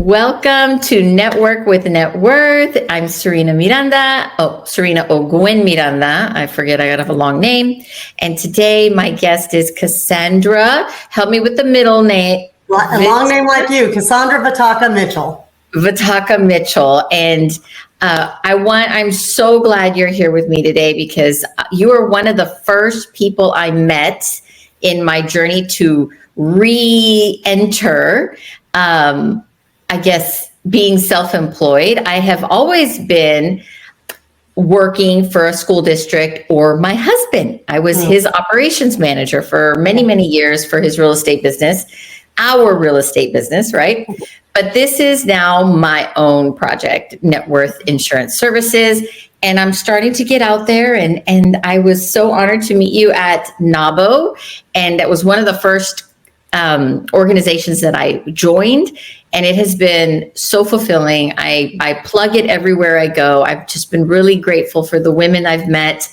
Welcome to Network with NetWorth. I'm Serena Miranda. Serena Ogwin Miranda. I forget, I gotta have a long name. And today my guest is Kasandra. Help me with the middle name. A long name like you, Kasandra Vitacca Mitchell. Vitacca Mitchell. And I'm so glad you're here with me today because you are one of the first people I met in my journey to re-enter I guess being self-employed. I have always been working for a school district or my husband. I was his operations manager for many, many years for his real estate business, our real estate business, right? But this is now my own project, NetWorth Insurance Services. And I'm starting to get out there and I was so honored to meet you at NABO. And that was one of the first organizations that I joined, and it has been so fulfilling. I plug it everywhere I go. I've just been really grateful for the women I've met,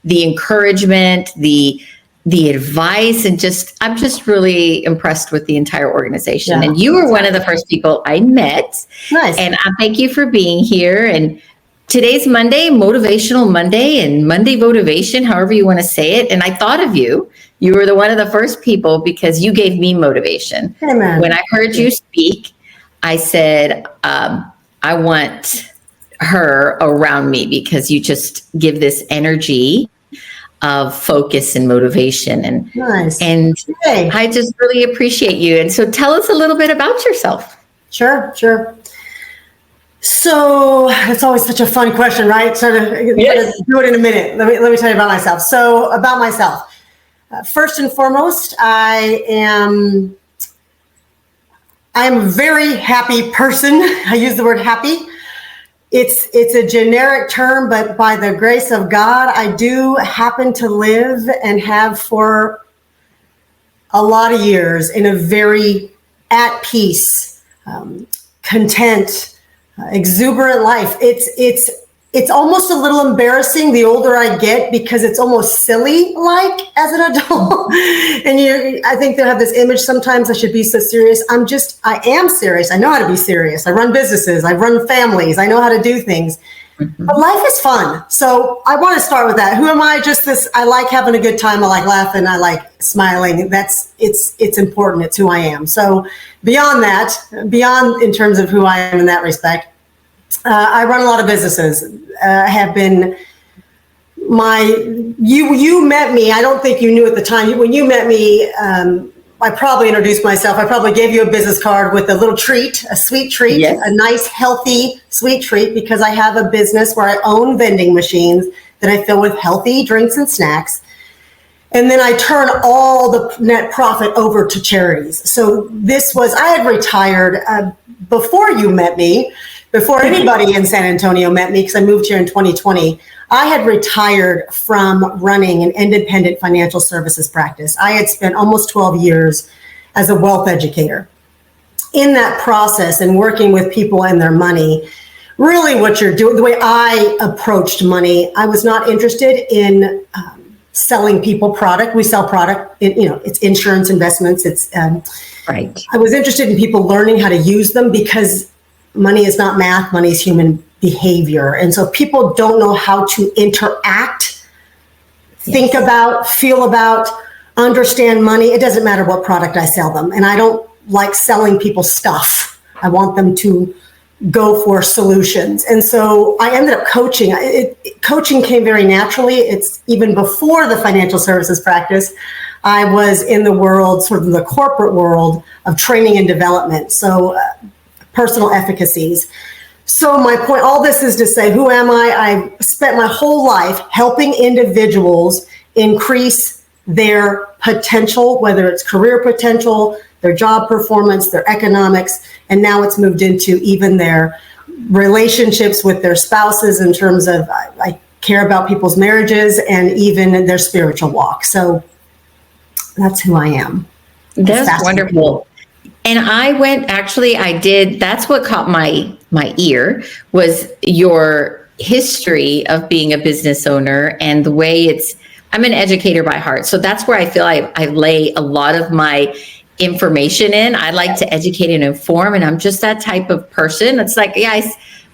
the encouragement, the advice, and I'm just really impressed with the entire organization. Yeah, and you were one of the first people I met. Nice. And I thank you for being here. And today's Monday, Motivational Monday, and Monday Motivation, however you want to say it. And I thought of you. You were one of the first people because you gave me motivation. Amen. When I heard you speak, I said, I want her around me because you just give this energy of focus and motivation. And, nice. And I just really appreciate you. And so tell us a little bit about yourself. Sure. So it's always such a fun question, right? So yes. Do it in a minute. Let me tell you about myself. So about myself. First and foremost, I am a very happy person. I use the word happy. It's a generic term, but by the grace of God, I do happen to live and have for a lot of years in a very at peace, content, exuberant life. It's almost a little embarrassing the older I get because it's almost silly like as an adult. And I think they have this image sometimes I should be so serious. I am serious. I know how to be serious. I run businesses. I run families. I know how to do things. Mm-hmm. But life is fun. So I want to start with that. Who am I? I like having a good time. I like laughing. I like smiling. It's important. It's who I am. So beyond in terms of who I am in that respect, I run a lot of businesses. Have been you met me. I don't think you knew at the time. When you met me, I probably introduced myself. I probably gave you a business card with a little treat, a sweet treat, yes. A nice, healthy, sweet treat, because I have a business where I own vending machines that I fill with healthy drinks and snacks. And then I turn all the net profit over to charities. So I had retired before you met me. Before anybody in San Antonio met me, because I moved here in 2020, I had retired from running an independent financial services practice. I had spent almost 12 years as a wealth educator. In that process and working with people and their money, really what you're doing, the way I approached money, I was not interested in selling people product. We sell product, it's insurance, investments. Right. I was interested in people learning how to use them because money is not math, money is human behavior. And so people don't know how to interact, think about, feel about, understand money. It doesn't matter what product I sell them. And I don't like selling people stuff. I want them to go for solutions. And so I ended up coaching. Coaching came very naturally. It's even before the financial services practice. I was in the world, sort of the corporate world of training and development. So personal efficacies. So my point, all this is to say, who am I? I spent my whole life helping individuals increase their potential, whether it's career potential, their job performance, their economics, and now it's moved into even their relationships with their spouses in terms of I care about people's marriages and even their spiritual walk. So that's who I am. That's wonderful. And that's what caught my ear was your history of being a business owner and the way I'm an educator by heart. So that's where I feel I lay a lot of my information in. I like to educate and inform, and I'm just that type of person. It's like, yeah,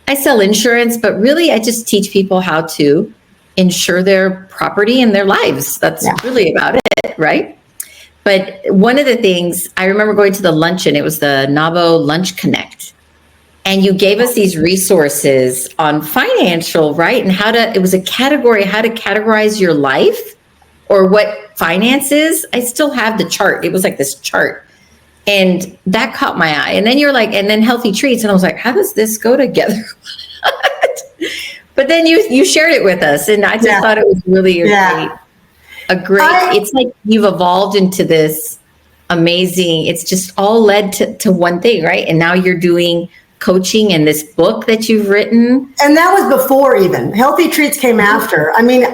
I sell insurance, but really I just teach people how to insure their property and their lives. That's really about it, right? But one of the things, I remember going to the luncheon, it was the NABO Lunch Connect. And you gave us these resources on financial, right? And it was a category, how to categorize your life or what finance is. I still have the chart. It was like this chart. And that caught my eye. And then you're like, and then healthy treats. And I was like, how does this go together? But then you shared it with us. And I just thought it was really it's like you've evolved into this amazing, it's just all led to one thing, right? And now you're doing coaching and this book that you've written. And that was before even. Healthy Treats came after. I mean,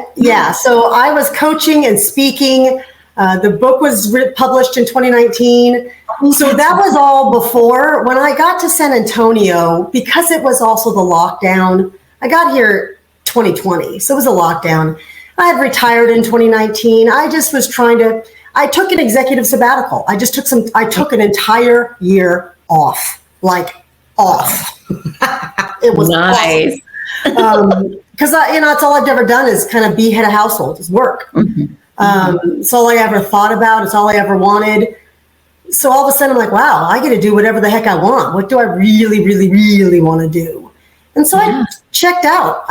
so I was coaching and speaking. The book was published in 2019. So that was all before. When I got to San Antonio, because it was also the lockdown, I got here 2020. So it was a lockdown. I had retired in 2019. I just was I took an executive sabbatical. I took an entire year off, It was nice. Because it's all I've ever done is kind of be head of household, is work. It's all I ever thought about. It's all I ever wanted. So all of a sudden I'm like, wow, I get to do whatever the heck I want. What do I really, really, really want to do? And so I checked out.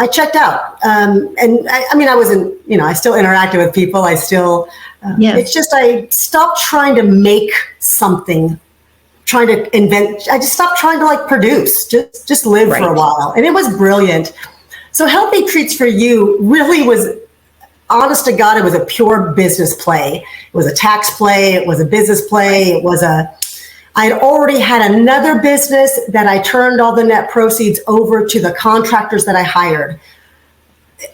And I wasn't, I still interacted with people. I still, it's just, I stopped trying to make something, trying to invent. I just stopped trying to produce, just live for a while. And it was brilliant. So Healthy Treats for You really was, honest to God, it was a pure business play. It was a tax play. It was a business play. I had already had another business that I turned all the net proceeds over to the contractors that I hired.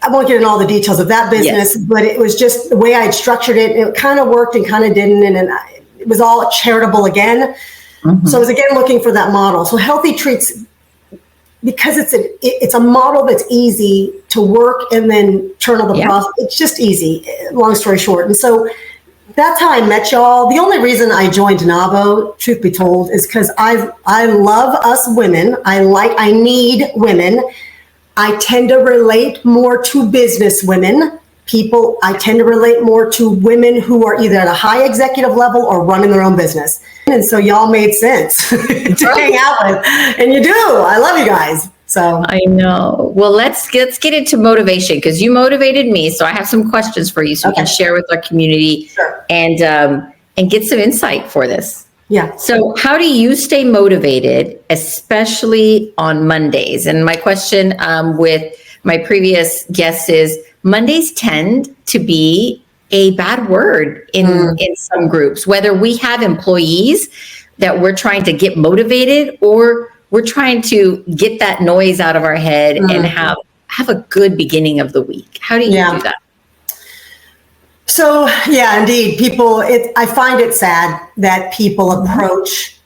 I won't get into all the details of that business, but it was just the way I had structured it. It kind of worked and kind of didn't. And it was all charitable again. So I was again looking for that model. So Healthy Treats, because it's a model that's easy to work and then turn all the profit. It's just easy, long story short. And so that's how I met y'all. The only reason I joined NABO, truth be told, is because I love us women. I need women. I tend to relate more to business women. I tend to relate more to women who are either at a high executive level or running their own business. And so y'all made sense to hang out with. And you do. I love you guys. So I know. Well, let's get into motivation, because you motivated me. So I have some questions for you so we can share with our community and get some insight for this. Yeah. So how do you stay motivated, especially on Mondays? And my question with my previous guests is, Mondays tend to be a bad word in some groups, whether we have employees that we're trying to get motivated or we're trying to get that noise out of our head and have a good beginning of the week. How do you do that? So, indeed, I find it sad that people approach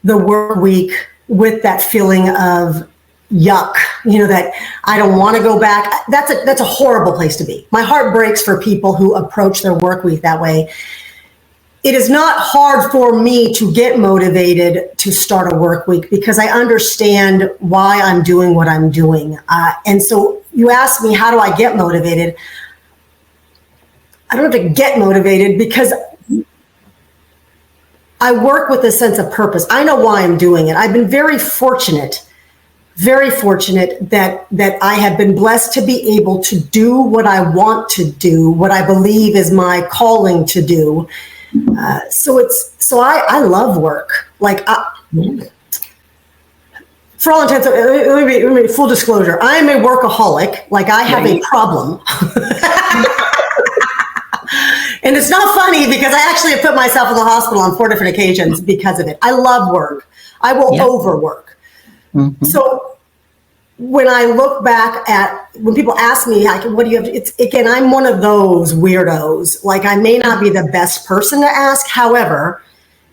the work week with that feeling of yuck, that I don't want to go back. That's a horrible place to be. My heart breaks for people who approach their work week that way. It is not hard for me to get motivated to start a work week because I understand why I'm doing what I'm doing. And so you ask me, how do I get motivated? I don't have to get motivated because I work with a sense of purpose. I know why I'm doing it. I've been very fortunate that I have been blessed to be able to do what I want to do, what I believe is my calling to do. So I love work. For all intents, let me full disclosure, I am a workaholic. I have a problem. And it's not funny because I actually have put myself in the hospital on 4 different occasions because of it. I love work. I will overwork. So when I look back when people ask me, what do you have I'm one of those weirdos. I may not be the best person to ask. However,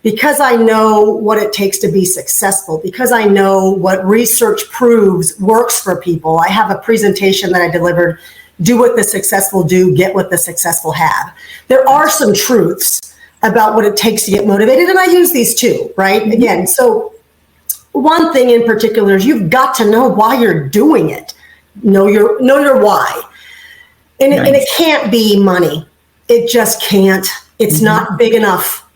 because I know what it takes to be successful, because I know what research proves works for people, I have a presentation that I delivered, do what the successful do, get what the successful have. There are some truths about what it takes to get motivated. And I use these too, right? Again, so one thing in particular is you've got to know why you're doing it. Know your why. And it can't be money. It just can't. It's not big enough.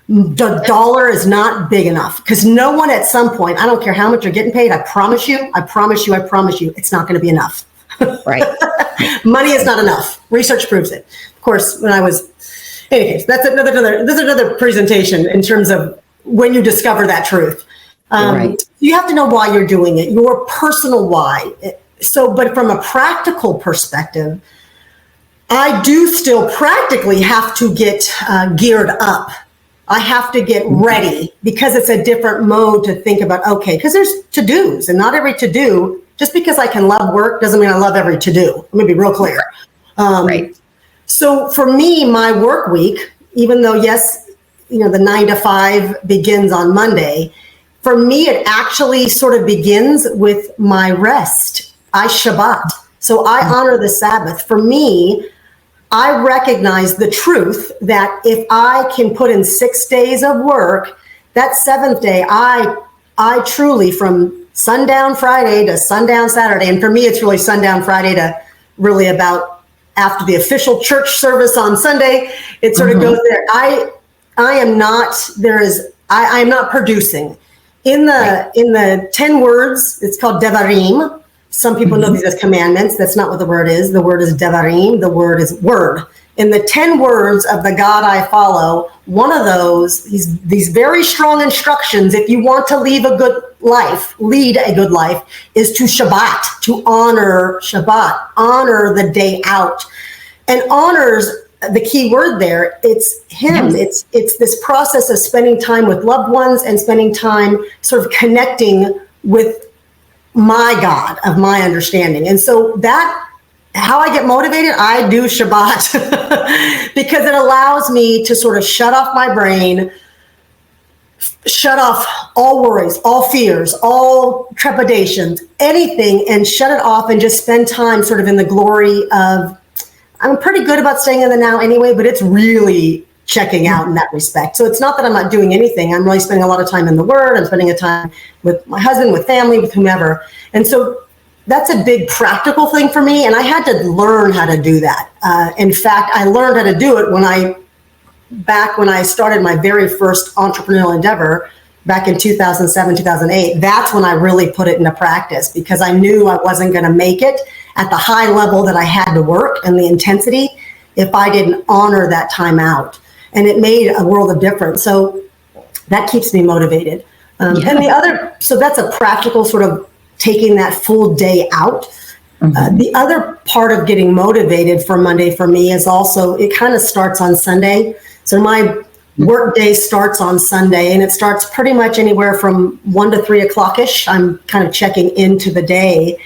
The dollar is not big enough because no one at some point, I don't care how much you're getting paid, I promise you, it's not going to be enough. Right. Money is not enough. Research proves it. Of course, when I was, anyways, that's another presentation in terms of when you discover that truth. Right. You have to know why you're doing it, your personal why. So, but from a practical perspective, I do still practically have to get geared up. I have to get ready because it's a different mode to think about, okay, because there's to-dos and not every to-do, just because I can love work doesn't mean I love every to-do. Let me be real clear. Right. So for me, my work week, even though, yes, the 9 to 5 begins on Monday, for me, it actually sort of begins with my rest. I Shabbat. So I honor the Sabbath. For me, I recognize the truth that if I can put in 6 days of work, that 7th day, I truly, from sundown Friday to sundown Saturday, and for me, it's really sundown Friday to really about after the official church service on Sunday, it sort of goes there. I am not producing. In the 10 words, it's called Devarim. Some people know these as commandments. That's not what the word is. The word is Devarim. The word is word. In the 10 words of the God I follow, one of those, these very strong instructions, if you want to lead a good life, is to Shabbat, to honor Shabbat, honor the day out. And honors, the key word there, it's him. It's this process of spending time with loved ones and spending time sort of connecting with my God of my understanding. And so how I get motivated, I do Shabbat because it allows me to sort of shut off my brain, shut off all worries, all fears, all trepidations, anything, and shut it off and just spend time sort of in the glory of, I'm pretty good about staying in the now anyway, but it's really checking out in that respect. So it's not that I'm not doing anything. I'm really spending a lot of time in the Word. I'm spending a time with my husband, with family, with whomever. And so that's a big practical thing for me. And I had to learn how to do that. In fact, I learned how to do it back when I started my very first entrepreneurial endeavor back in 2007, 2008. That's when I really put it into practice because I knew I wasn't going to make it at the high level that I had to work and the intensity if I didn't honor that time out. And it made a world of difference. So that keeps me motivated. And so that's a practical sort of taking that full day out. The other part of getting motivated for Monday for me is also, it kind of starts on Sunday. So my work day starts on Sunday and it starts pretty much anywhere from 1 to 3 o'clock-ish. I'm kind of checking into the day.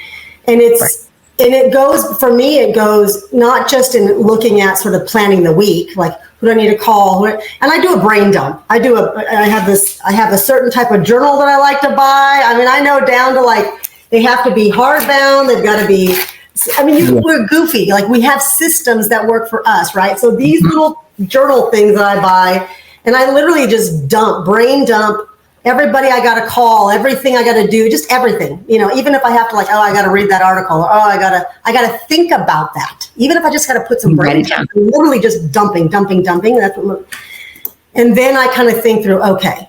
And it goes not just in looking at sort of planning the week, like who do I need to call? And I do a brain dump. I have a certain type of journal that I like to buy. I mean, I know down to like, they have to be hardbound. They've got to be, we're goofy. Like we have systems that work for us, right? So these little journal things that I buy, and I literally just brain dump everybody I got to call, everything I got to do, just everything, even if I have to I got to read that article or, I got to think about that. Even if I just got to put some brain down, I'm literally just dumping. That's what, and then I kind of think through, okay.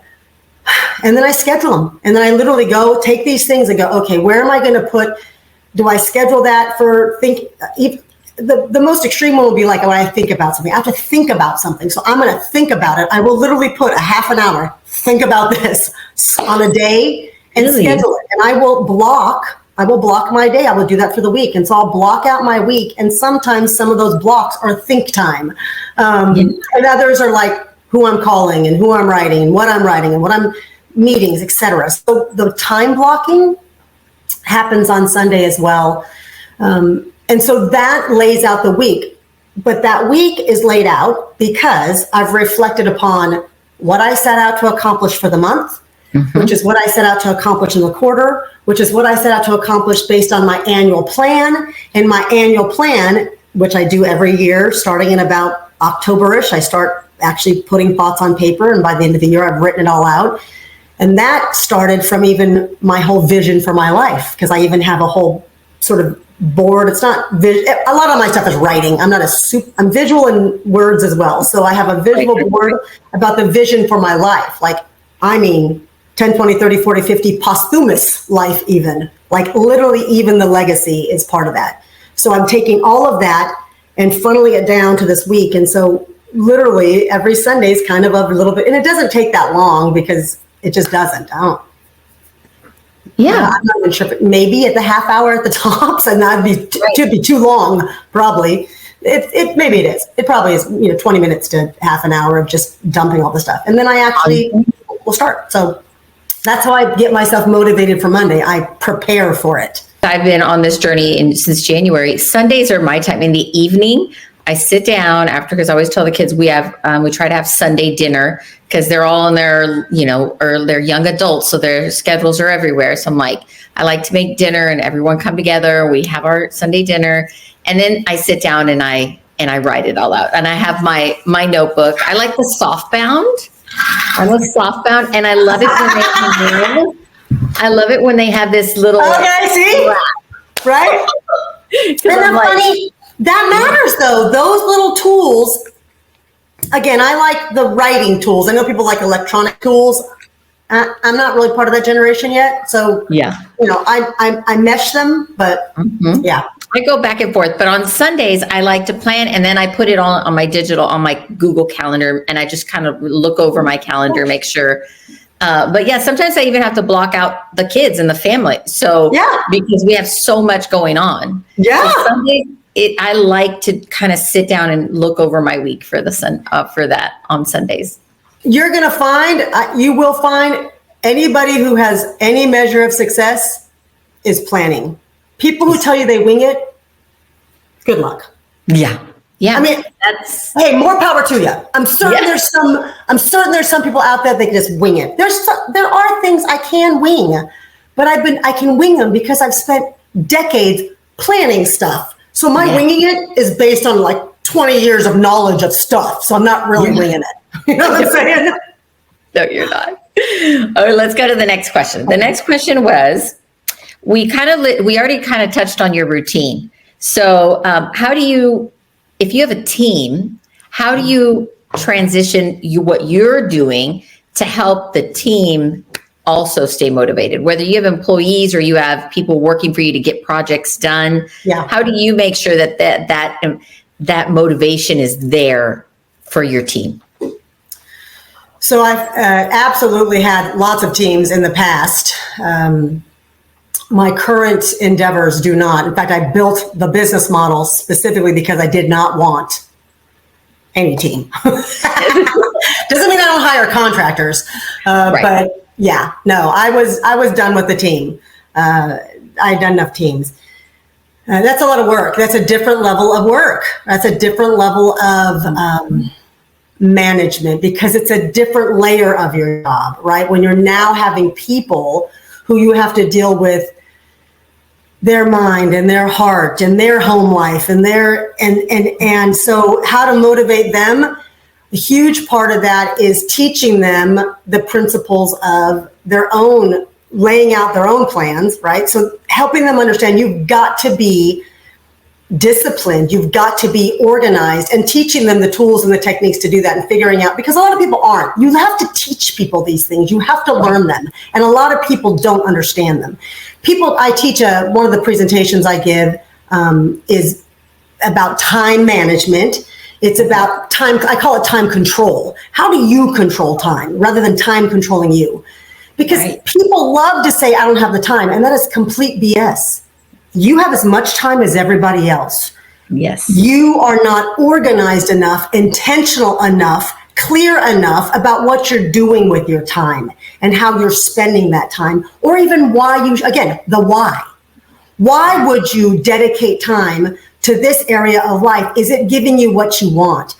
And then I schedule them. And then I literally go take these things and go, okay, where am I going to do I schedule that for the most extreme one will be like when I think about something. I have to think about something. So I'm going to think about it. I will literally put a half an hour, think about this on a day and schedule it. And I will block my day. I will do that for the week. And so I'll block out my week. And sometimes some of those blocks are think time. And others are like who I'm calling and who I'm writing and what I'm meetings, etc. So the time blocking happens on Sunday as well. And so that lays out the week, but that week is laid out because I've reflected upon what I set out to accomplish for the month, which is what I set out to accomplish in the quarter, which is what I set out to accomplish based on my annual plan. And my annual plan, which I do every year, starting in about October-ish, I start actually putting thoughts on paper. And by the end of the year, I've written it all out. And that started from even my whole vision for my life, because I even have a whole sort of board. It's not a lot of my stuff is writing. I'm visual in words as well. So I have a visual board about the vision for my life. Like, I mean, 10, 20, 30, 40, 50 posthumous life even. Like literally even the legacy is part of that. So I'm taking all of that and funneling it down to this week. And so literally every Sunday is kind of a little bit, and it doesn't take that long because it just doesn't. I'm not even sure. Maybe at the half hour at the tops, and that'd be too long, probably. Maybe it is. It probably is, 20 minutes to half an hour of just dumping all the stuff. And then I actually will start. So that's how I get myself motivated for Monday. I prepare for it. I've been on this journey since January. Sundays are my time in the evening. I sit down after, because I always tell the kids we try to have Sunday dinner because they're all in their, or they're young adults. So their schedules are everywhere. So I'm like, I like to make dinner and everyone come together. We have our Sunday dinner. And then I sit down and I write it all out. And I have my notebook. I like the softbound. I'm a softbound, and I love it when they have this little. Okay, see, right? Isn't that funny? That matters, though. Those little tools. Again, I like the writing tools. I know people like electronic tools. I'm not really part of that generation yet, so I mesh them, but yeah. I go back and forth, but on Sundays I like to plan, and then I put it on my Google Calendar, and I just kind of look over my calendar, make sure. But yeah, sometimes I even have to block out the kids and the family. So because we have so much going on. Yeah. So Sundays, I like to kind of sit down and look over my week for that on Sundays. You will find anybody who has any measure of success is planning. People who tell you they wing it, good luck. Yeah. Yeah. I mean, hey, more power to you. I'm certain there's some people out there that can just wing it. There are things I can wing, but I can wing them because I've spent decades planning stuff. So my winging it is based on like 20 years of knowledge of stuff. So I'm not really winging it. You know what I'm saying? No, you're not. Oh, let's go to the next question. The next question was, we already kind of touched on your routine. So if you have a team, how do you transition what you're doing to help the team also stay motivated? Whether you have employees or you have people working for you to get projects done, how do you make sure that motivation is there for your team? So I've absolutely had lots of teams in the past. My current endeavors do not. In fact, I built the business model specifically because I did not want any team. Doesn't mean I don't hire contractors, but I was done with the team. I had done enough teams. That's a lot of work. That's a different level of work. That's a different level of management, because it's a different layer of your job, right? When you're now having people who you have to deal with their mind and their heart and their home life and so how to motivate them. A huge part of that is teaching them the principles of their own, laying out their own plans, right? So helping them understand you've got to be disciplined, you've got to be organized, and teaching them the tools and the techniques to do that, and figuring out, because a lot of people aren't. You have to teach people these things. You have to learn them. And a lot of people don't understand them. I teach one of the presentations I give is about time management. It's about time. I call it time control. How do you control time rather than time controlling you? Because people love to say, I don't have the time. And that is complete BS. You have as much time as everybody else. Yes. You are not organized enough, intentional enough, clear enough about what you're doing with your time and how you're spending that time, or even the why. Why would you dedicate time to this area of life? Is it giving you what you want?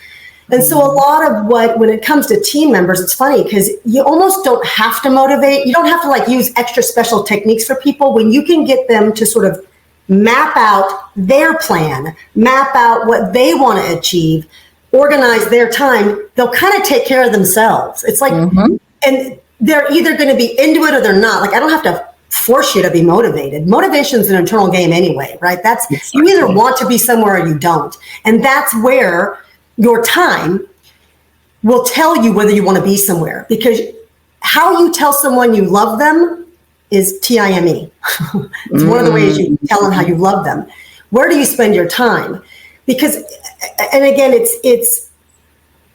And so a lot of when it comes to team members, it's funny because you almost don't have to motivate. You don't have to use extra special techniques for people when you can get them to sort of map out their plan, map out what they want to achieve, organize their time, they'll kind of take care of themselves. It's like, and they're either going to be into it or they're not. Like, I don't have to force you to be motivated. Motivation is an internal game anyway, right? That's, you either want to be somewhere or you don't. And that's where your time will tell you whether you want to be somewhere, because how you tell someone you love them is time. It's one of the ways you tell them how you love them. Where do you spend your time? Because, and again, it's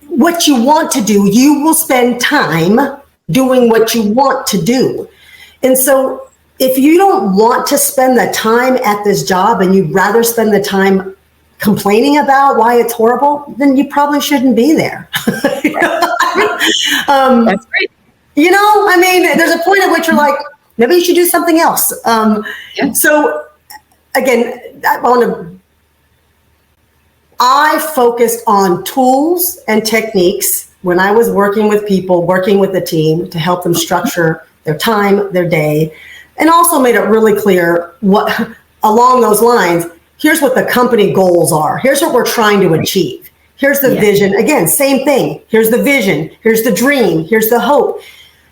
what you want to do. You will spend time doing what you want to do. And so if you don't want to spend the time at this job and you'd rather spend the time complaining about why it's horrible, then you probably shouldn't be there. That's great. You know, I mean, there's a point at which you're like, maybe you should do something else. So again, I focused on tools and techniques when I was working with people, working with the team to help them structure their time, their day, and also made it really clear what, along those lines, here's what the company goals are. Here's what we're trying to achieve. Here's the vision. Again, same thing. Here's the vision. Here's the dream. Here's the hope.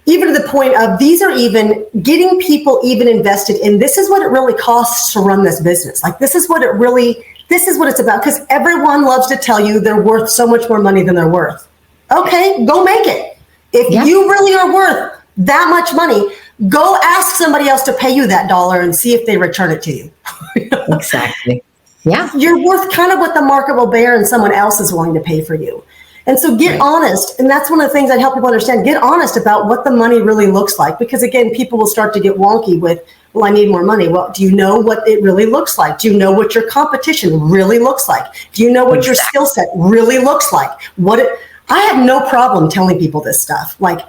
Even to the point of, these are even getting people even invested in, this is what it really costs to run this business. Like, this is what it's about. Because everyone loves to tell you they're worth so much more money than they're worth. Okay, go make it. If you really are worth that much money, go ask somebody else to pay you that dollar and see if they return it to you. Exactly. Yeah. You're worth kind of what the market will bear and someone else is willing to pay for you. And so get honest. And that's one of the things I'd help people understand. Get honest about what the money really looks like. Because again, people will start to get wonky with, well, I need more money. Well, do you know what it really looks like? Do you know what your competition really looks like? Do you know what your skill set really looks like? I have no problem telling people this stuff. Like,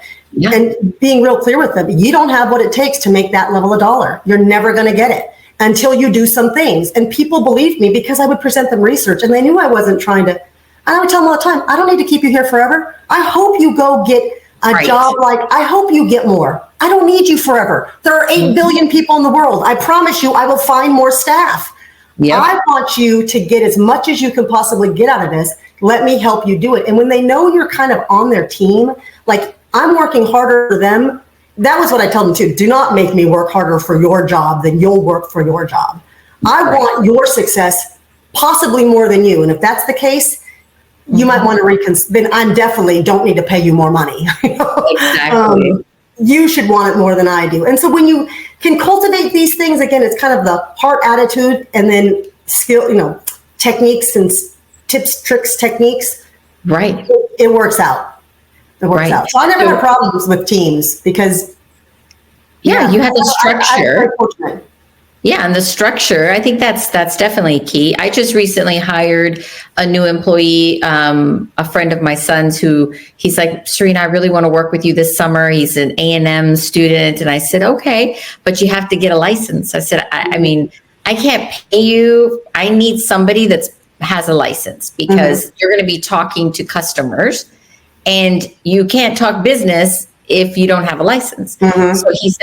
and being real clear with them, you don't have what it takes to make that level of dollar. You're never going to get it until you do some things. And people believed me because I would present them research and they knew I wasn't trying to. I would tell them all the time, I don't need to keep you here forever. I hope you go get a job. I hope you get more. I don't need you forever. There are 8 billion people in the world. I promise you, I will find more staff. I want you to get as much as you can possibly get out of this. Let me help you do it. And when they know you're kind of on their team, like, I'm working harder for them. That was what I tell them too. Do not make me work harder for your job than you'll work for your job. I want your success, possibly more than you. And if that's the case, you might want to reconsider. Then I definitely don't need to pay you more money. Exactly. You should want it more than I do. And so when you can cultivate these things, again, it's kind of the heart attitude and then skill, techniques and tips, tricks, techniques. Right. It works out. It works out. So I never had problems with teams because. You have the structure. And the structure, I think that's definitely key. I just recently hired a new employee, a friend of my son's he's like, Serena, I really want to work with you this summer. He's an A&M student. And I said, okay, but you have to get a license. I said, I mean, I can't pay you. I need somebody that has a license because you're going to be talking to customers and you can't talk business if you don't have a license. So he's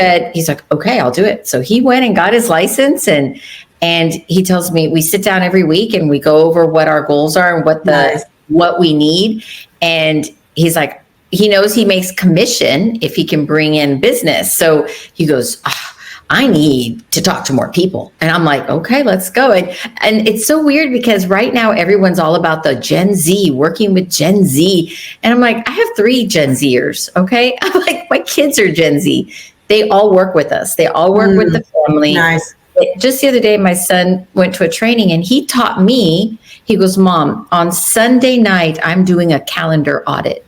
like, okay, I'll do it. So he went and got his license and he tells me, we sit down every week and we go over what our goals are and what we need. And he's like, he knows he makes commission if he can bring in business. So he goes, I need to talk to more people. And I'm like, okay, let's go. And it's so weird because right now everyone's all about the Gen Z, working with Gen Z. And I'm like, I have 3 Gen Zers, okay? I'm like, my kids are Gen Z. They all work with us. They all work with the family. Nice. Just the other day, my son went to a training and he taught me, he goes, Mom, on Sunday night, I'm doing a calendar audit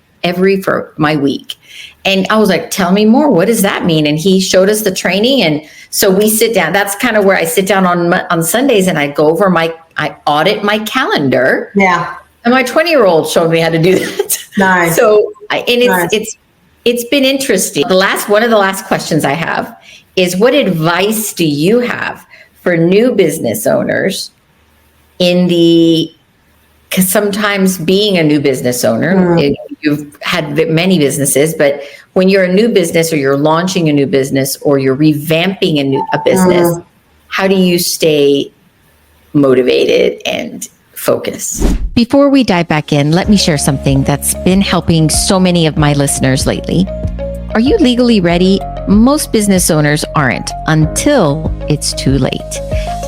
for my week. And I was like, tell me more. What does that mean? And he showed us the training. And so we sit down. That's kind of where I sit down on Sundays and I go over I audit my calendar. Yeah. And my 20-year-old showed me how to do that. Nice. So, it's been interesting. One of the last questions I have is, what advice do you have for new business owners because sometimes being a new business owner, you've had many businesses, but when you're a new business or you're launching a new business or you're revamping a business, how do you stay motivated and focus. Before we dive back in, let me share something that's been helping so many of my listeners lately. Are you legally ready? Most business owners aren't until it's too late.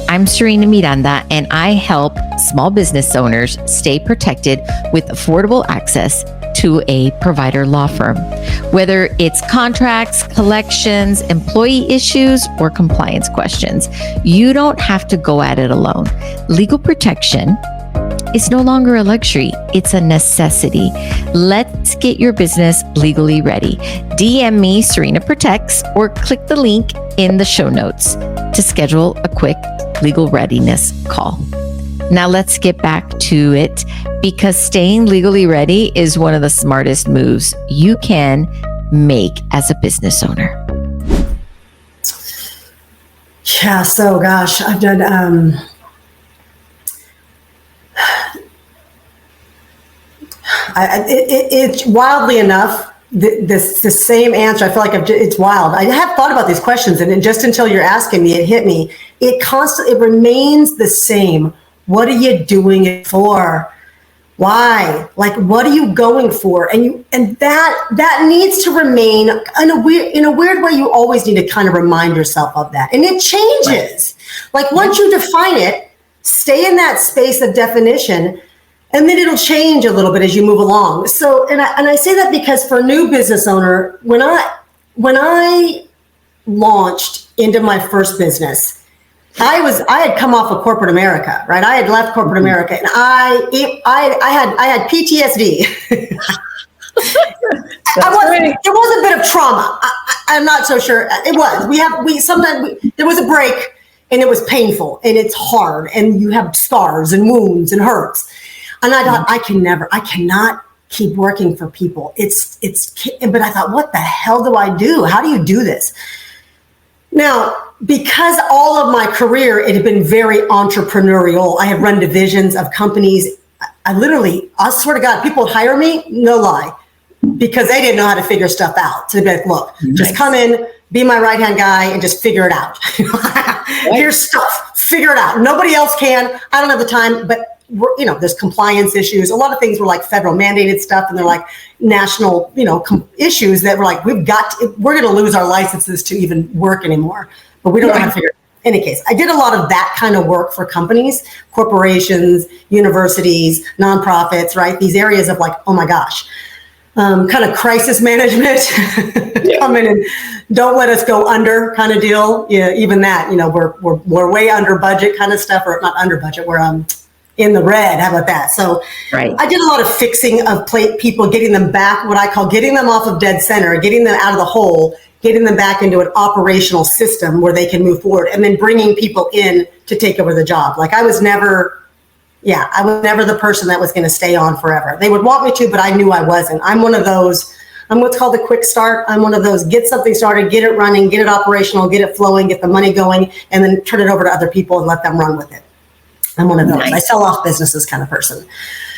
I'm Serena Miranda, and I help small business owners stay protected with affordable access to a provider law firm. Whether it's contracts, collections, employee issues, or compliance questions, you don't have to go at it alone. Legal protection is no longer a luxury, it's a necessity. Let's get your business legally ready. DM me, Serena Protects, or click the link in the show notes to schedule a quick legal readiness call. Now let's get back to it, because staying legally ready is one of the smartest moves you can make as a business owner. Yeah, so gosh, I've done it's wildly enough, the same answer. I feel like it's wild. I have thought about these questions, and just until you're asking me, it hit me. It remains the same. What are you doing it for? Why? Like, what are you going for? And that needs to remain in a weird way. You always need to kind of remind yourself of that, and it changes. Right. Like once you define it, stay in that space of definition. And then it'll change a little bit as you move along. So, and I say that because for a new business owner, when I launched into my first business, I had come off of corporate America, right? I had left corporate America, and I had PTSD. There was a bit of trauma. I'm not so sure. It was. There was a break, and it was painful, and it's hard, and you have scars and wounds and hurts. And I thought, I cannot keep working for people. But I thought, what the hell do I do? How do you do this? Now, because all of my career, it had been very entrepreneurial. I had run divisions of companies. I swear to God, people would hire me, no lie, because they didn't know how to figure stuff out. So they'd be like, look, just come in, be my right-hand guy, and just figure it out. Here's stuff, figure it out. Nobody else can. I don't have the time, but there's compliance issues. A lot of things were like federal mandated stuff, and they're like national, issues that were like, we're going to lose our licenses to even work anymore, but we don't know how to figure it out. In any case, I did a lot of that kind of work for companies, corporations, universities, nonprofits, right? These areas of like, oh my gosh, kind of crisis management, come in and don't let us go under kind of deal. Yeah, even that, we're way under budget kind of stuff, or not under budget. We're in the red. How about that? So right. I did a lot of fixing of people, getting them back, what I call getting them off of dead center, getting them out of the hole, getting them back into an operational system where they can move forward, and then bringing people in to take over the job. Like I was never the person that was going to stay on forever. They would want me to, but I knew I wasn't. I'm one of those, I'm what's called a quick start. I'm one of those, get something started, get it running, get it operational, get it flowing, get the money going, and then turn it over to other people and let them run with it. I'm one of those. Nice. I sell off businesses kind of person.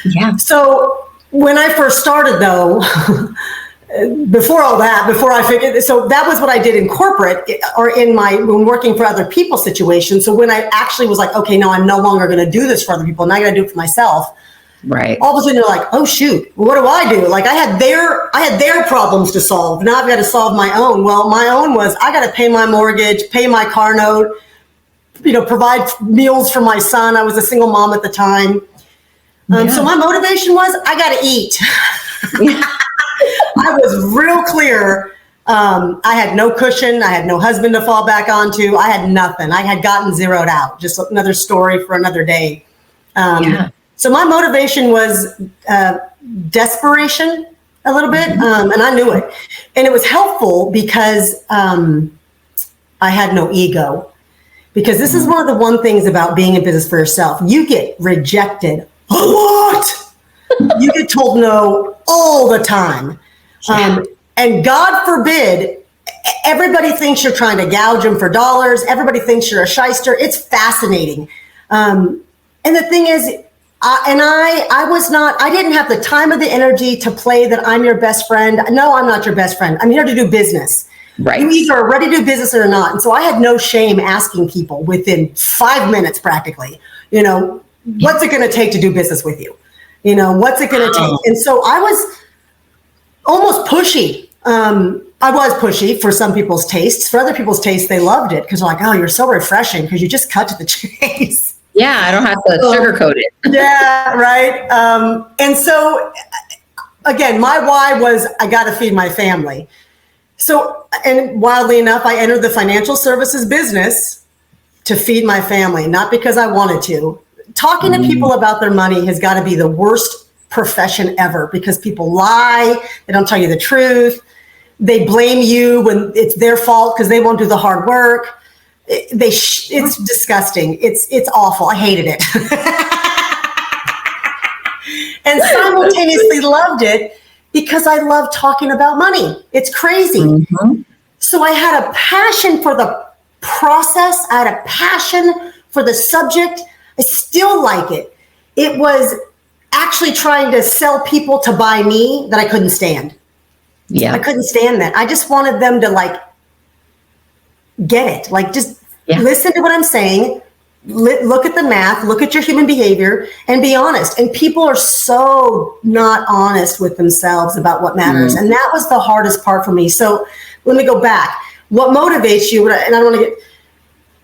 Yeah. So when I first started though, before I figured, so that was what I did in corporate or when working for other people situations. So when I actually was like, okay, no, I'm no longer going to do this for other people. Now I got to do it for myself. Right. All of a sudden you're like, oh shoot, what do I do? Like I had their problems to solve. Now I've got to solve my own. Well, my own was I got to pay my mortgage, pay my car note, provide meals for my son. I was a single mom at the time. So my motivation was I got to eat. I was real clear. I had no cushion. I had no husband to fall back onto. I had nothing. I had gotten zeroed out. Just another story for another day. So my motivation was desperation a little bit. And I knew it. And it was helpful because I had no ego. Because this is one of the things about being in business for yourself. You get rejected a lot. You get told no all the time. And God forbid, everybody thinks you're trying to gouge them for dollars. Everybody thinks you're a shyster. It's fascinating. And the thing is, I didn't have the time or the energy to play that I'm your best friend. No, I'm not your best friend. I'm here to do business. Right. You either are ready to do business or not. And so I had no shame asking people within 5 minutes practically, what's it going to take to do business with you? You know, what's it going to take? And so I was almost pushy. I was pushy for some people's tastes. For other people's tastes, they loved it because they're like, oh, you're so refreshing because you just cut to the chase. Yeah, I don't have to sugarcoat it. Yeah, right. And so, again, my why was I got to feed my family. So, and wildly enough, I entered the financial services business to feed my family, not because I wanted to. Talking to people about their money has got to be the worst profession ever because people lie. They don't tell you the truth. They blame you when it's their fault because they won't do the hard work. It's disgusting. It's awful. I hated it. And simultaneously loved it because I love talking about money. It's crazy. Mm-hmm. So I had a passion for the process. I had a passion for the subject. I still like it. It was actually trying to sell people to buy me that I couldn't stand. Yeah. I couldn't stand that. I just wanted them to like get it. Like just listen to what I'm saying. Look at the math, look at your human behavior and be honest. And people are so not honest with themselves about what matters. And that was the hardest part for me. So let me go back. What motivates you? And I don't want to get,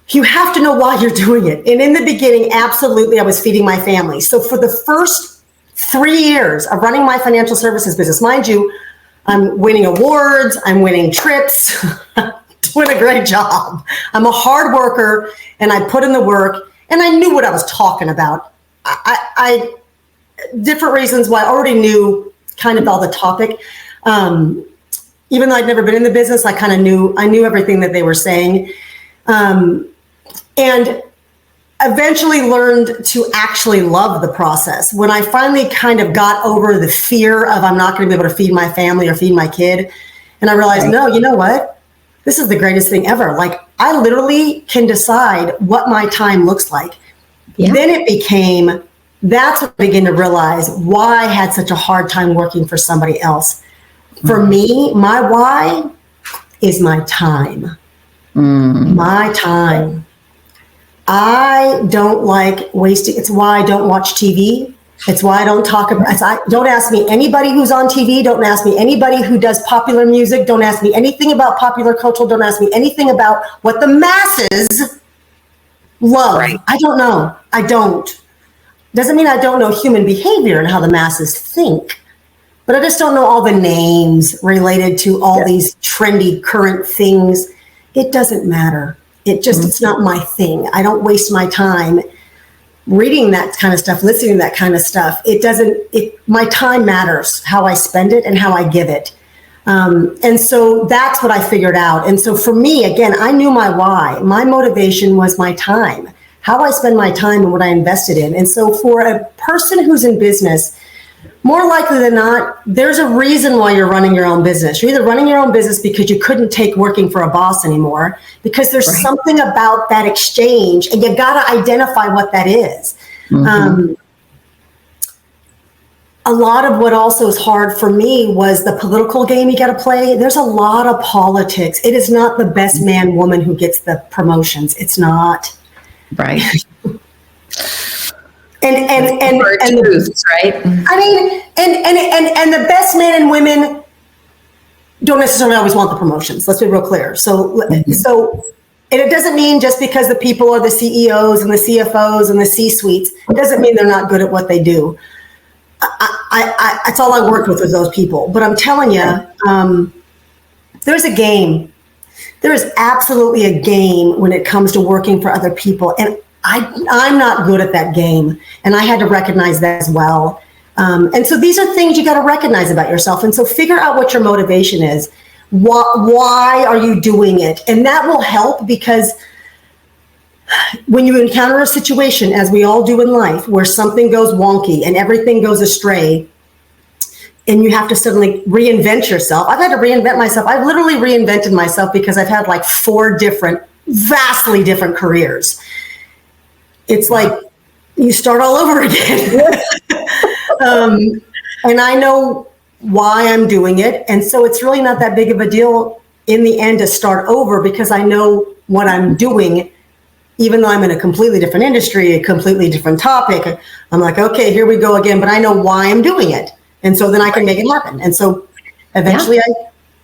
you have to know why you're doing it. And in the beginning, absolutely, I was feeding my family. So for the first 3 years of running my financial services business, mind you, I'm winning awards, I'm winning trips, doing a great job. I'm a hard worker and I put in the work and I knew what I was talking about. I different reasons why I already knew kind of all the topic. Even though I'd never been in the business, I kind of knew everything that they were saying. And eventually learned to actually love the process. When I finally kind of got over the fear of I'm not going to be able to feed my family or feed my kid. And I realized, no, you know what? This is the greatest thing ever. Like I literally can decide what my time looks like. Yeah. Then it became, that's when I began to realize why I had such a hard time working for somebody else. For me, my why is my time. My time. I don't like wasting. It's why I don't watch TV. It's why I don't talk about. Don't ask me anybody who's on TV. Don't ask me anybody who does popular music. Don't ask me anything about popular culture. Don't ask me anything about what the masses love. Right. I don't know. I don't. Doesn't mean I don't know human behavior and how the masses think, but I just don't know all the names related to all these trendy current things. It doesn't matter. It's not my thing. I don't waste my time reading that kind of stuff, listening to that kind of stuff. My time matters, how I spend it and how I give it. And so that's what I figured out. And so for me, again, I knew my why. My motivation was my time, how I spend my time and what I invested in. And so for a person who's in business, more likely than not, there's a reason why you're running your own business. You're either running your own business because you couldn't take working for a boss anymore, because there's something about that exchange and you got to identify what that is. A lot of what also is hard for me was the political game you got to play. There's a lot of politics. It is not the best man, woman who gets the promotions. It's not. Right. And truths, right? I mean, and the best men and women don't necessarily always want the promotions. Let's be real clear. So, and it doesn't mean just because the people are the CEOs and the CFOs and the C-suites, it doesn't mean they're not good at what they do. That's all I worked with was those people. But I'm telling you, there's a game. There is absolutely a game when it comes to working for other people. And I'm not good at that game. And I had to recognize that as well. And so these are things you got to recognize about yourself. And so figure out what your motivation is. Why are you doing it? And that will help, because when you encounter a situation, as we all do in life, where something goes wonky and everything goes astray, and you have to suddenly reinvent yourself. I've had to reinvent myself. I've literally reinvented myself because I've had like 4 different, vastly different careers. It's like you start all over again. And I know why I'm doing it. And so it's really not that big of a deal in the end to start over, because I know what I'm doing even though I'm in a completely different industry, a completely different topic, I'm like, okay, here we go again, but I know why I'm doing it. And so then I can make it happen. And so eventually I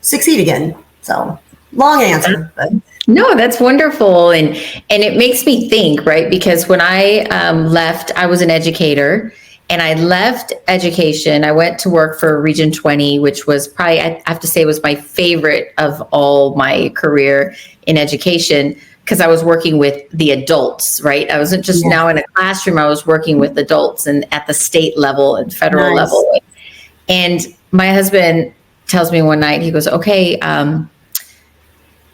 succeed again. So long answer. But. No, that's wonderful. And it makes me think, right? Because when I left, I was an educator, and I left education. I went to work for Region 20, which was probably, I have to say, was my favorite of all my career in education, because I was working with the adults, right? I wasn't just now in a classroom, I was working with adults and at the state level and federal level. And my husband tells me one night, he goes, okay,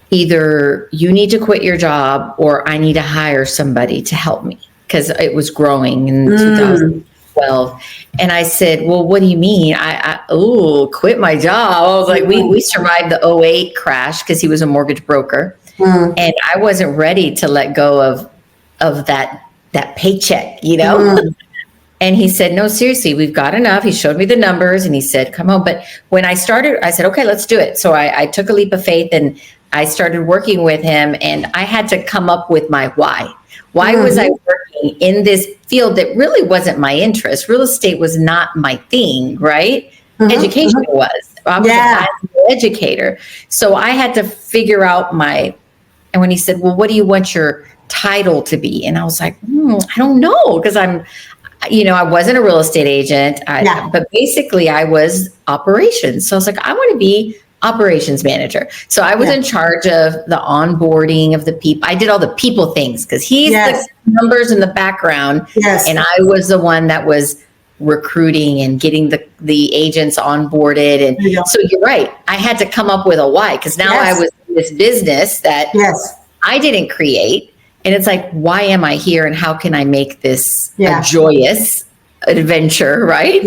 either you need to quit your job or I need to hire somebody to help me, because it was growing in 2012. And I said, well, what do you mean? Quit my job. I was like, we survived the 2008 crash because he was a mortgage broker. And I wasn't ready to let go of that paycheck, you know? And he said, no, seriously, we've got enough. He showed me the numbers and he said, come on. But when I started, I said, okay, let's do it. So I took a leap of faith and I started working with him, and I had to come up with my why. Why was I working in this field that really wasn't my interest? Real estate was not my thing, right? Education was. I was a bilingual educator. So I had to figure out and when he said, well, what do you want your title to be? And I was like, I don't know, because I wasn't a real estate agent, but basically I was operations. So I was like, I want to be operations manager. So I was in charge of the onboarding of the people. I did all the people things because he's the numbers in the background. And I was the one that was recruiting and getting the agents onboarded. And so you're right. I had to come up with a why, because now I was in this business that I didn't create. And it's like, why am I here? And how can I make this a joyous adventure? Right.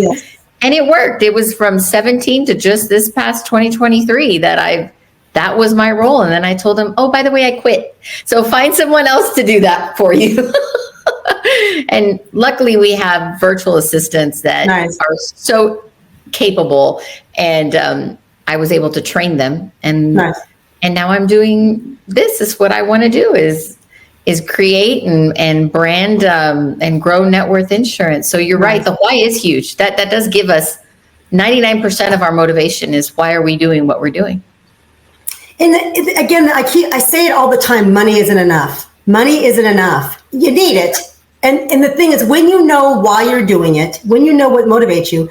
And it worked. It was from 17 to just this past 2023 that was my role. And then I told him, oh, by the way, I quit. So find someone else to do that for you. And luckily we have virtual assistants that are so capable. And I was able to train them. And now I'm doing this. Is what I want to do is create and brand and grow NetWorth Insurance. So you're right. The why is huge. That does give us 99% of our motivation is why are we doing what we're doing? And again, I say it all the time. Money isn't enough. Money isn't enough. You need it. And the thing is, when you know why you're doing it, when you know what motivates you,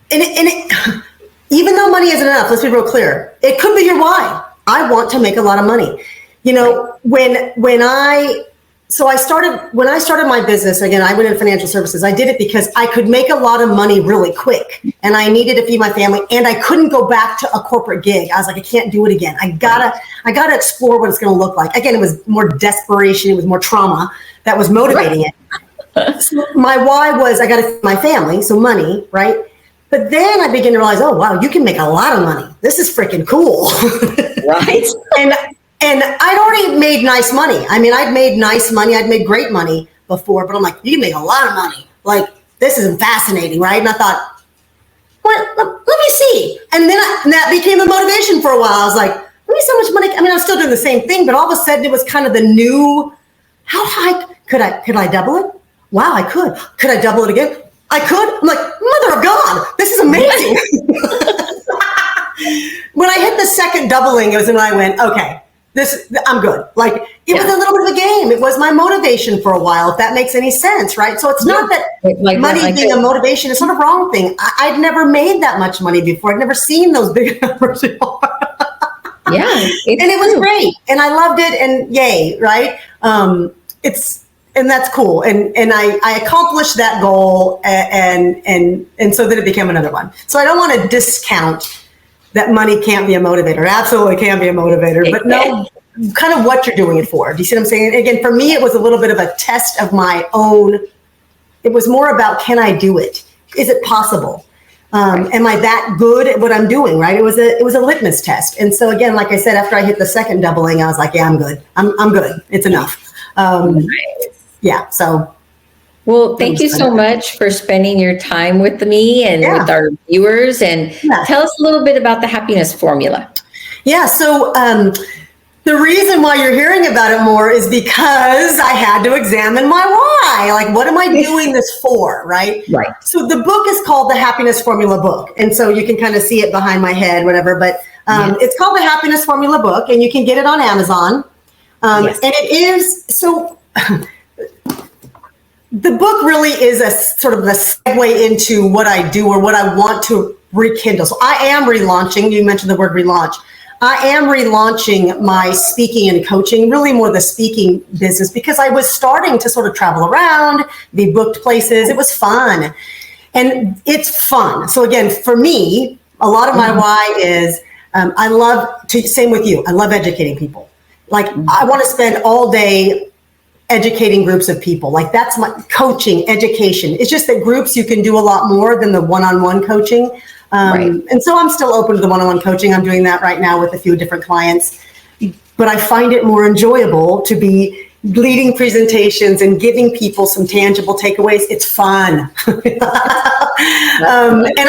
even though money isn't enough, let's be real clear. It could be your why. I want to make a lot of money. When I started my business, again, I went in financial services. I did it because I could make a lot of money really quick, and I needed to feed my family, and I couldn't go back to a corporate gig. I was like, I can't do it again. I gotta explore what it's going to look like. Again, it was more desperation. It was more trauma that was motivating it. So my why was I got to feed my family, so money, right? But then I began to realize, oh wow, you can make a lot of money. This is freaking cool, right? And I'd already made nice money. I mean, I'd made nice money. I'd made great money before, but I'm like, you can make a lot of money. Like, this is fascinating, right? And I thought, let me see. And then that became a motivation for a while. I was like, let me see how much money. I mean, I was still doing the same thing, but all of a sudden it was kind of the new, how high could I double it? Wow, I could. Could I double it again? I could. I'm like, mother of God, this is amazing. When I hit the second doubling, it was when I went, okay, I'm good. Like, it was a little bit of a game. It was my motivation for a while, if that makes any sense, right? So it's not that money being a motivation. It's not a wrong thing. I'd never made that much money before. I'd never seen those big numbers before. And it was great. And I loved it. And yay, right? And that's cool. And I accomplished that goal. And so then it became another one. So I don't want to discount that money can't be a motivator. Absolutely can be a motivator, but no, kind of what you're doing it for. Do you see what I'm saying? Again, for me, it was a little bit of a test of my own. It was more about, can I do it? Is it possible? Am I that good at what I'm doing? Right? It was a litmus test. And so again, like I said, after I hit the second doubling, I was like, yeah, I'm good. I'm good. It's enough. Yeah. So. Well, thank you so much for spending your time with me and with our viewers. And tell us a little bit about the happiness formula. Yeah. So The reason why you're hearing about it more is because I had to examine my why. Like, what am I doing this for, right? Right. So the book is called The Happiness Formula Book. And so you can kind of see it behind my head, whatever. But it's called The Happiness Formula Book, and you can get it on Amazon. And it is, so the book really is a sort of a segue into what I do or what I want to rekindle. So I am relaunching. You mentioned the word relaunch. I am relaunching my speaking and coaching, really more the speaking business, because I was starting to sort of travel around, be booked places. It was fun. And it's fun. So again, for me, a lot of my why is I love to, same with you, I love educating people. Like I want to spend all day educating groups of people. Like that's my coaching, education. It's just that groups, you can do a lot more than the one-on-one coaching. And so I'm still open to the one-on-one coaching. I'm doing that right now with a few different clients, but I find it more enjoyable to be leading presentations and giving people some tangible takeaways. It's fun. And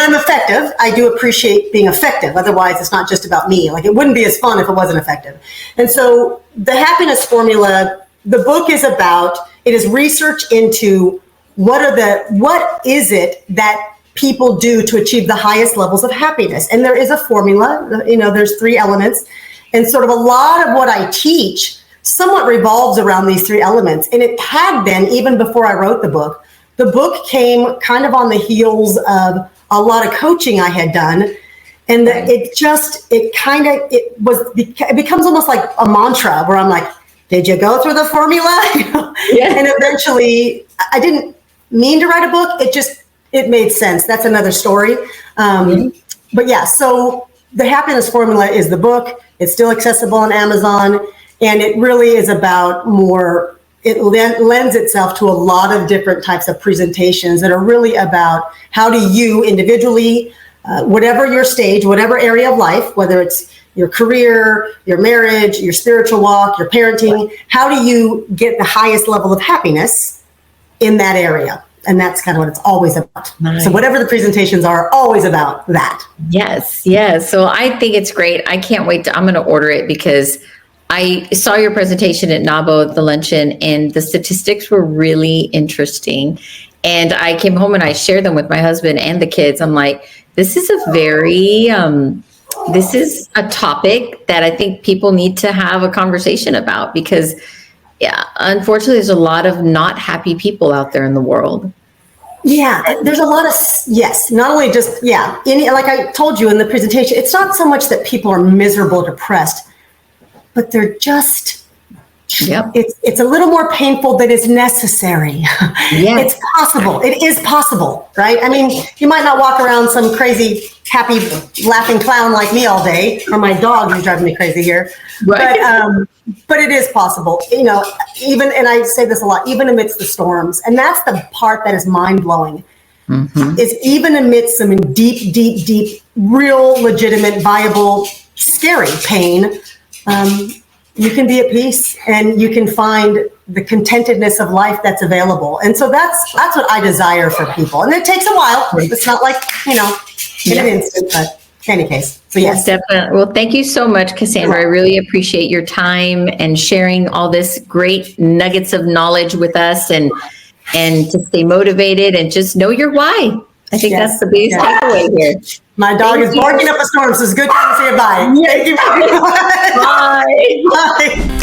I'm effective. I do appreciate being effective. Otherwise, it's not just about me. Like it wouldn't be as fun if it wasn't effective. And so the happiness formula, the book is about, it is research into what is it that people do to achieve the highest levels of happiness. And there is a formula, there's 3 elements. And sort of a lot of what I teach somewhat revolves around these 3 elements. And it had been even before I wrote the book. The book came kind of on the heels of a lot of coaching I had done. And it becomes almost like a mantra where I'm like, did you go through the formula? And eventually I didn't mean to write a book. It made sense. That's another story. But yeah, so the happiness formula is the book. It's still accessible on Amazon. And it really is about more, it lends itself to a lot of different types of presentations that are really about how do you individually, whatever your stage, whatever area of life, whether it's your career, your marriage, your spiritual walk, your parenting, how do you get the highest level of happiness in that area? And that's kind of what it's always about. Nice. So whatever the presentations are always about that. Yes. So I think it's great. I can't wait I'm going to order it because I saw your presentation at NABO at the luncheon and the statistics were really interesting. And I came home and I shared them with my husband and the kids. I'm like, this is this is a topic that I think people need to have a conversation about because unfortunately, there's a lot of not happy people out there in the world. Yeah, there's a lot of, not only just, like I told you in the presentation, it's not so much that people are miserable or depressed, but they're just, it's a little more painful than is necessary. It's possible. It is possible, right? I mean, you might not walk around some crazy, happy, laughing clown like me all day, or my dog who's driving me crazy here. Right. But it is possible, even, and I say this a lot, even amidst the storms. And that's the part that is mind blowing, is even amidst some deep, real, legitimate, viable, scary pain, you can be at peace and you can find the contentedness of life that's available. And so that's what I desire for people. And it takes a while. It's not like, in an instant, but in any case. So yes. Definitely. Well, thank you so much, Kasandra. I really appreciate your time and sharing all this great nuggets of knowledge with us and to stay motivated and just know your why. I think that's the biggest takeaway here. My dog is barking up a storm, so it's a good time to say bye. Thank you very much. Bye. Bye.